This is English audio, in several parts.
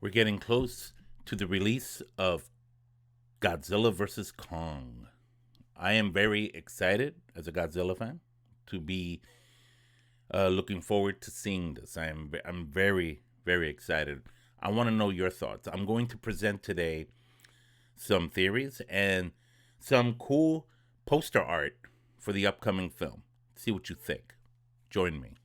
We're getting close to the release of Godzilla vs. Kong. I am very excited as a Godzilla fan to be looking forward to seeing this. I'm very excited. I want to know your thoughts. I'm going to present today some theories and some cool poster art for the upcoming film. See what you think. Join me.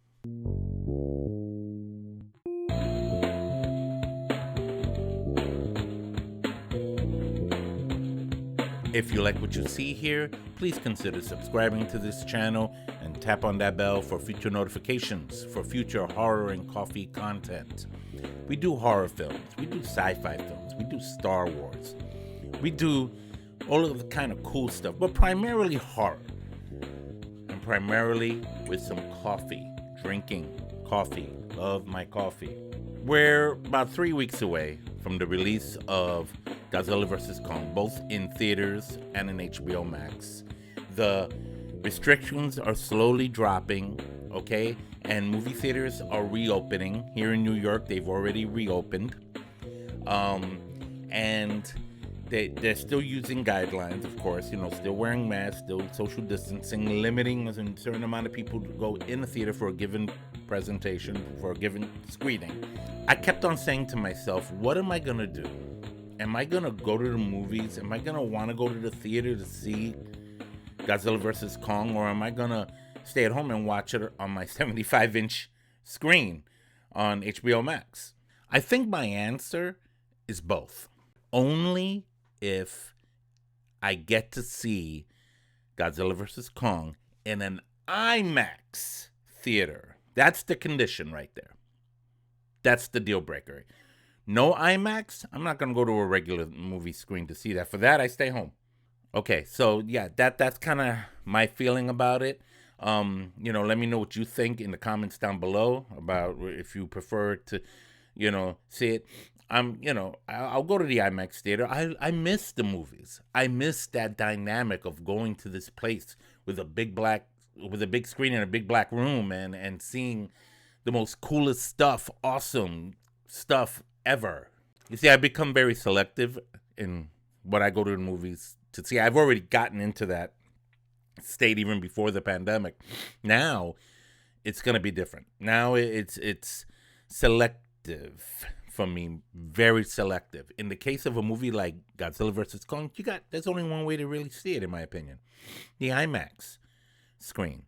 If you like what you see here, please consider subscribing to this channel and tap on that bell for future notifications for future horror and coffee content. We do horror films, we do sci-fi films, we do Star Wars, we do all of the kind of cool stuff, but primarily horror. And primarily with some coffee, drinking coffee, love my coffee. We're about 3 weeks away from the release of Godzilla vs. Kong, both in theaters and in HBO Max. The restrictions are slowly dropping, okay? And movie theaters are reopening. Here in New York, they've already reopened. And they're still using guidelines, of course, still wearing masks, still social distancing, limiting a certain amount of people to go in the theater for a given presentation, for a given screening. I kept on saying to myself, what am I going to do? Am I going to go to the movies? Am I going to want to go to the theater to see Godzilla vs. Kong? Or am I going to stay at home and watch it on my 75-inch screen on HBO Max? I think my answer is both. Only if I get to see Godzilla vs. Kong in an IMAX theater. That's the condition right there. That's the deal breaker. No IMAX, I'm not going to go to a regular movie screen to see that. For that, I stay home. Okay, so yeah, that's kind of my feeling about it. Let me know what you think in the comments down below about if you prefer to, see it. I'll go to the IMAX theater. I miss the movies. I miss that dynamic of going to this place with a big screen in a big black room and seeing the most coolest stuff, awesome stuff ever. You see, I've become very selective in what I go to the movies to see. I've already gotten into that state even before the pandemic. Now it's going to be different. Now it's selective for me, very selective. In the case of a movie like Godzilla vs. Kong, there's only one way to really see it, in my opinion. The IMAX screen.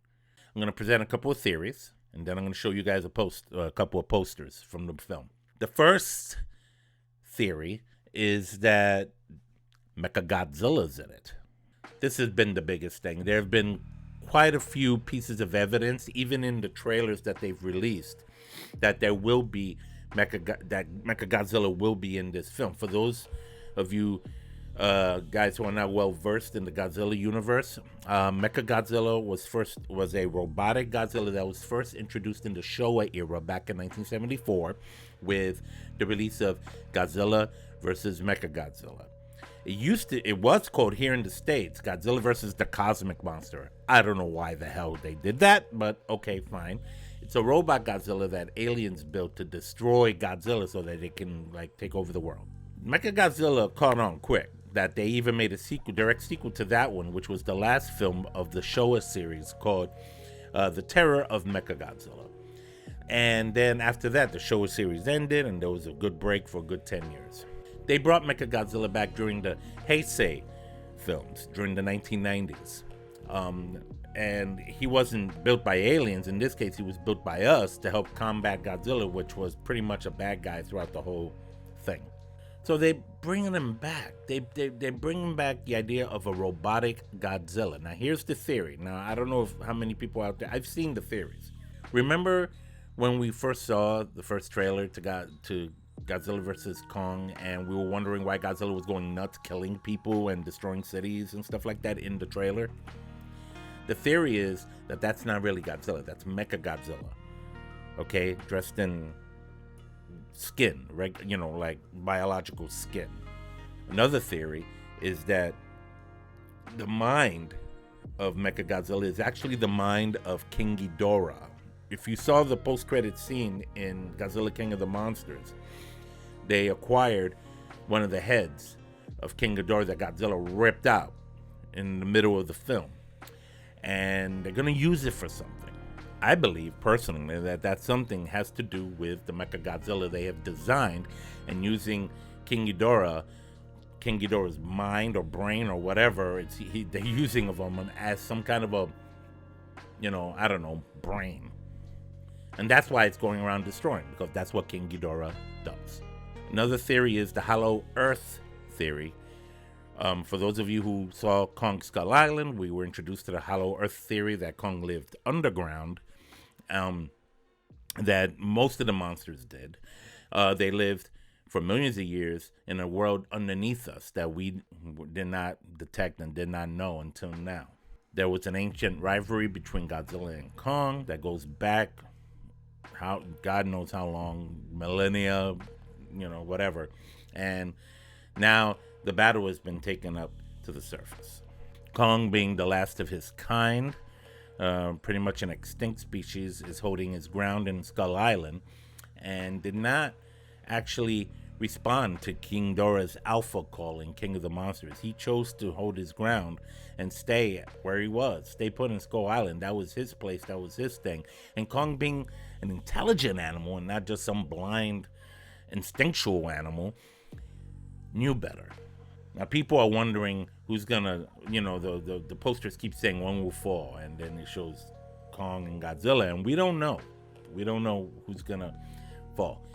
I'm going to present a couple of theories, and then I'm going to show you guys a couple of posters from the film. The first theory is that Mechagodzilla's in it. This has been the biggest thing. There have been quite a few pieces of evidence, even in the trailers that they've released, that there will be that Mechagodzilla will be in this film. For those of you guys who are not well versed in the Godzilla universe, Mechagodzilla was a robotic Godzilla that was first introduced in the Showa era back in 1974 with the release of Godzilla vs. Mechagodzilla. It was called here in the States Godzilla vs. the Cosmic Monster. I don't know why the hell they did that, but okay, fine. It's a robot Godzilla that aliens built to destroy Godzilla so that they can take over the world. Mechagodzilla caught on quick. That they even made a direct sequel to that one, which was the last film of the Showa series called The Terror of Mechagodzilla. And then after that, the Showa series ended, and there was a good break for a good 10 years. They brought Mechagodzilla back during the Heisei films, during the 1990s. And he wasn't built by aliens. In this case, he was built by us to help combat Godzilla, which was pretty much a bad guy throughout the whole thing. So they're bringing him back. They're bringing back the idea of a robotic Godzilla. Now, here's the theory. Now, I don't know how many people out there. I've seen the theories. Remember when we first saw the first trailer to Godzilla vs. Kong, and we were wondering why Godzilla was going nuts, killing people and destroying cities and stuff like that in the trailer? The theory is that that's not really Godzilla. That's Mechagodzilla. Okay? Dressed in skin, right? Like biological skin. Another theory is that the mind of Mechagodzilla is actually the mind of King Ghidorah. If you saw the post-credit scene in Godzilla King of the Monsters, they acquired one of the heads of King Ghidorah that Godzilla ripped out in the middle of the film. And they're going to use it for something. I believe personally that that something has to do with the Mechagodzilla they have designed, and using King Ghidorah's mind or brain or whatever they're using of him as some kind of a, I don't know, brain. And that's why it's going around destroying, because that's what King Ghidorah does. Another theory is the Hollow Earth theory. For those of you who saw Kong Skull Island, we were introduced to the Hollow Earth theory that Kong lived underground, that most of the monsters did. They lived for millions of years in a world underneath us that we did not detect and did not know until now. There was an ancient rivalry between Godzilla and Kong that goes back, God knows how long, millennia, whatever. And now the battle has been taken up to the surface. Kong, being the last of his kind, pretty much an extinct species, is holding his ground in Skull Island and did not actually respond to King Ghidorah's alpha call in King of the Monsters. He chose to hold his ground and stay where he was, stay put in Skull Island. That was his place, that was his thing. And Kong, being an intelligent animal and not just some blind, instinctual animal, knew better. Now people are wondering who's gonna, the posters keep saying one will fall, and then it shows Kong and Godzilla, and we don't know. We don't know who's gonna fall.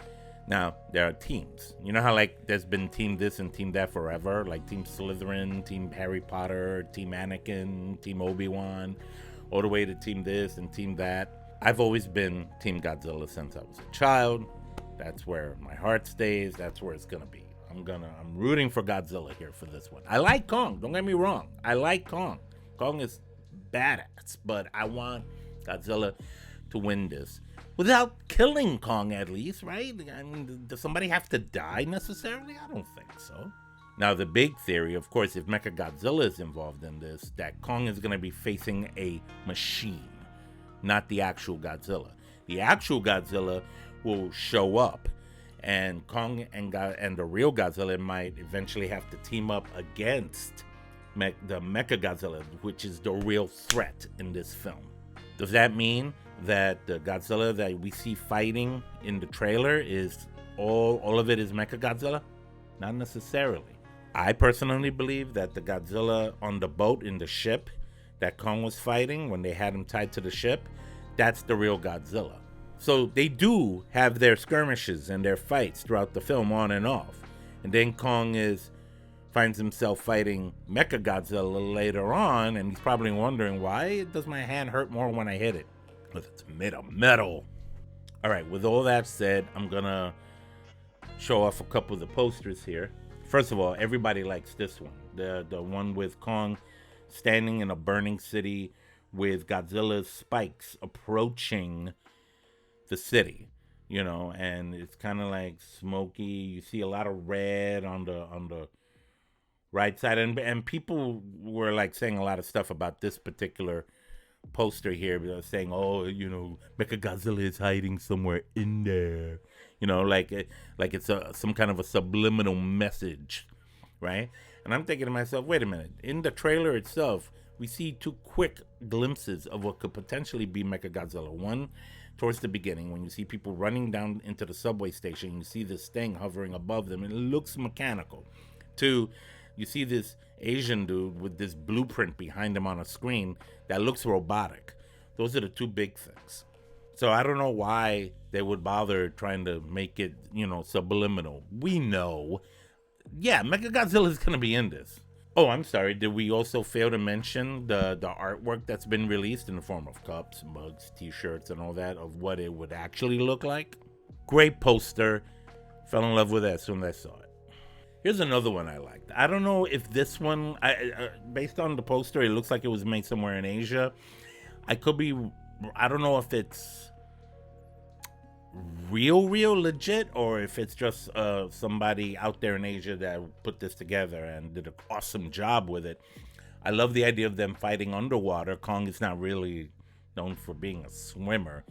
Now, there are teams. You know how, like, there's been team this and team that forever? Like Team Slytherin, Team Harry Potter, Team Anakin, Team Obi-Wan, all the way to Team this and Team that. I've always been Team Godzilla since I was a child. That's where my heart stays. That's where it's gonna be. I'm rooting for Godzilla here for this one. I like Kong, don't get me wrong. I like Kong. Kong is badass, but I want Godzilla to win this. Without killing Kong, at least, right? I mean, does somebody have to die necessarily? I don't think so. Now, the big theory, of course, if Mechagodzilla is involved in this, that Kong is going to be facing a machine, not the actual Godzilla. The actual Godzilla will show up, and Kong and the real Godzilla might eventually have to team up against the Mechagodzilla, which is the real threat in this film. Does that mean that the Godzilla that we see fighting in the trailer is all of it is Mechagodzilla? Not necessarily. I personally believe that the Godzilla on the boat in the ship that Kong was fighting when they had him tied to the ship, that's the real Godzilla. So they do have their skirmishes and their fights throughout the film on and off. And then Kong finds himself fighting Mechagodzilla later on, and he's probably wondering, why does my hand hurt more when I hit it? Because it's made of metal. All right, with all that said, I'm gonna show off a couple of the posters here. First of all, everybody likes this one. The one with Kong standing in a burning city with Godzilla's spikes approaching the city, and it's kind of like smoky. You see a lot of red on the right side, and people were like saying a lot of stuff about this particular poster here, saying, oh, Mechagodzilla is hiding somewhere in there, like it's some kind of a subliminal message, right? And I'm thinking to myself, wait a minute, in the trailer itself we see two quick glimpses of what could potentially be Mechagodzilla. One, towards the beginning, when you see people running down into the subway station, you see this thing hovering above them, and it looks mechanical. Two, you see this Asian dude with this blueprint behind him on a screen that looks robotic. Those are the two big things. So I don't know why they would bother trying to make it, subliminal. We know. Yeah, Mechagodzilla is going to be in this. Oh, I'm sorry. Did we also fail to mention the artwork that's been released in the form of cups, mugs, t-shirts, and all that, of what it would actually look like? Great poster. Fell in love with it as soon as I saw it. Here's another one I liked. I don't know if this one, based on the poster, it looks like it was made somewhere in Asia. I don't know if it's real legit, or if it's just somebody out there in Asia that put this together and did an awesome job with it. I love the idea of them fighting underwater. Kong is not really known for being a swimmer.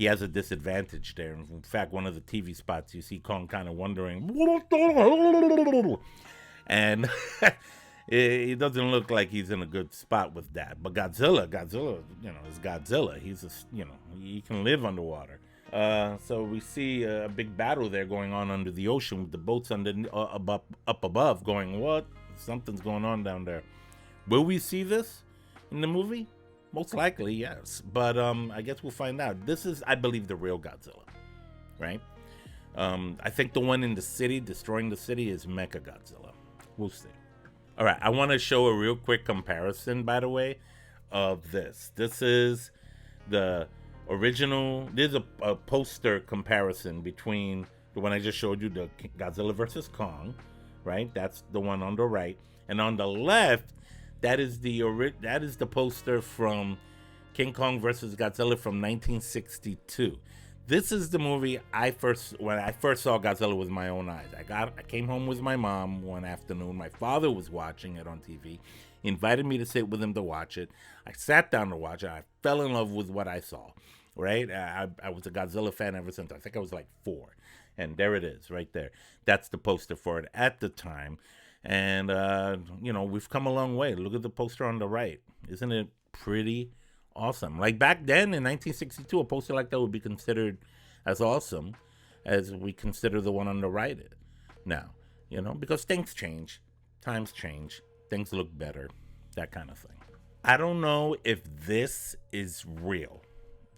he has a disadvantage there. In fact, one of the TV spots, you see Kong kind of wondering, and it doesn't look like he's in a good spot with that. But Godzilla, is Godzilla. He's he can live underwater. So we see a big battle there going on under the ocean with the boats up above going, what? Something's going on down there. Will we see this in the movie? Most likely, yes. But I guess we'll find out. This is, I believe, the real Godzilla, right? I think the one in the city, destroying the city, is Mecha Godzilla. We'll see. All right, I want to show a real quick comparison, by the way, of this. This is the original. There's a poster comparison between the one I just showed you, the Godzilla versus Kong, right? That's the one on the right, and on the left, that is the poster from King Kong versus Godzilla from 1962. This is the movie when I first saw Godzilla with my own eyes. I came home with my mom one afternoon. My father was watching it on TV. He invited me to sit with him to watch it. I sat down to watch it. I fell in love with what I saw, right? I was a Godzilla fan ever since. I think I was like 4. And there it is, right there. That's the poster for it at the time. And, we've come a long way. Look at the poster on the right. Isn't it pretty awesome? Like back then in 1962, a poster like that would be considered as awesome as we consider the one on the right now, because things change, times change, things look better, that kind of thing. I don't know if this is real.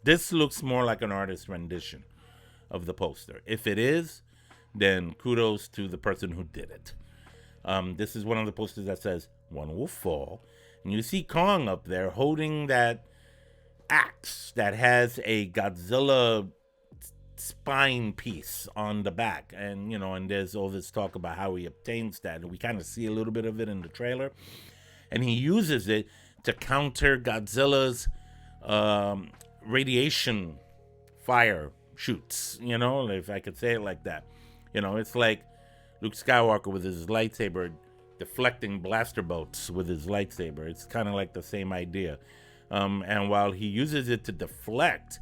This looks more like an artist's rendition of the poster. If it is, then kudos to the person who did it. This is one of the posters that says, "One will fall." And you see Kong up there holding that axe that has a Godzilla spine piece on the back. And, and there's all this talk about how he obtains that. And we kind of see a little bit of it in the trailer. And he uses it to counter Godzilla's radiation fire shoots, if I could say it like that. It's like Luke Skywalker with his lightsaber deflecting blaster bolts with his lightsaber. It's kind of like the same idea. And while he uses it to deflect,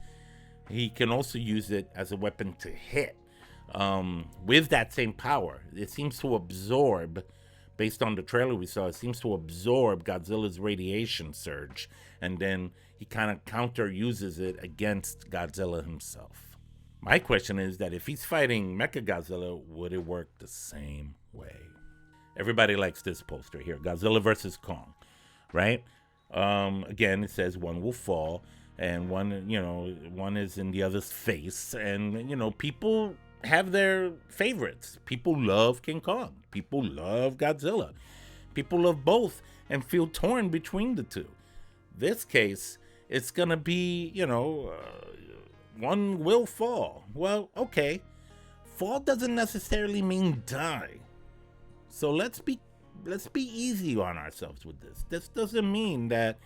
he can also use it as a weapon to hit with that same power. It seems to absorb, based on the trailer we saw, it seems to absorb Godzilla's radiation surge. And then he kind of counter uses it against Godzilla himself. My question is that if he's fighting Mechagodzilla, would it work the same way? Everybody likes this poster here, Godzilla versus Kong, right? Again, it says one will fall, and one is in the other's face, and people have their favorites. People love King Kong. People love Godzilla. People love both and feel torn between the two. This case, it's gonna be, one will fall. Well, okay. Fall doesn't necessarily mean die. So let's be easy on ourselves with this. This doesn't mean that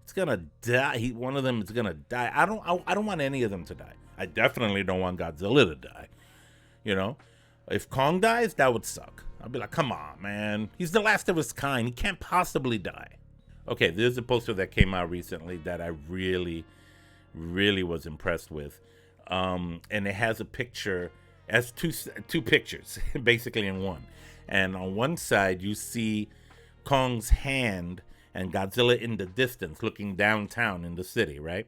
it's gonna die. One of them is gonna die. I don't want any of them to die. I definitely don't want Godzilla to die. If Kong dies, that would suck. I'll be like, come on, man. He's the last of his kind. He can't possibly die. Okay, there's a poster that came out recently that I really was impressed with. And it has a picture, it has two pictures, basically in one. And on one side, you see Kong's hand and Godzilla in the distance looking downtown in the city, right?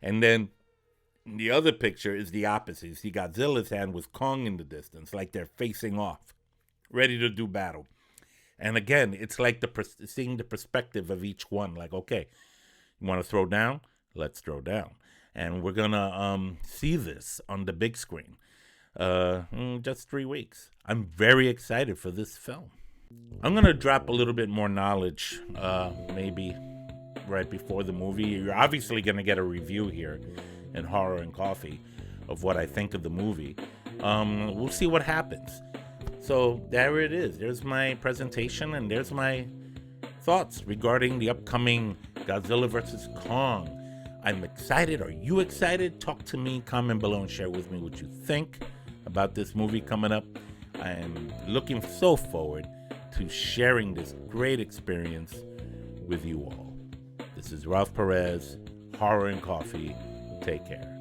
And then the other picture is the opposite. You see Godzilla's hand with Kong in the distance, like they're facing off, ready to do battle. And again, it's like seeing the perspective of each one. Like, okay, you want to throw down? Let's throw down. And we're going to see this on the big screen just 3 weeks. I'm very excited for this film. I'm going to drop a little bit more knowledge maybe right before the movie. You're obviously going to get a review here in Horror and Coffee of what I think of the movie. We'll see what happens. So there it is. There's my presentation, and there's my thoughts regarding the upcoming Godzilla vs. Kong. I'm excited. Are you excited? Talk to me, comment below, and share with me what you think about this movie coming up. I am looking so forward to sharing this great experience with you all. This is Ralph Perez, Horror and Coffee. Take care.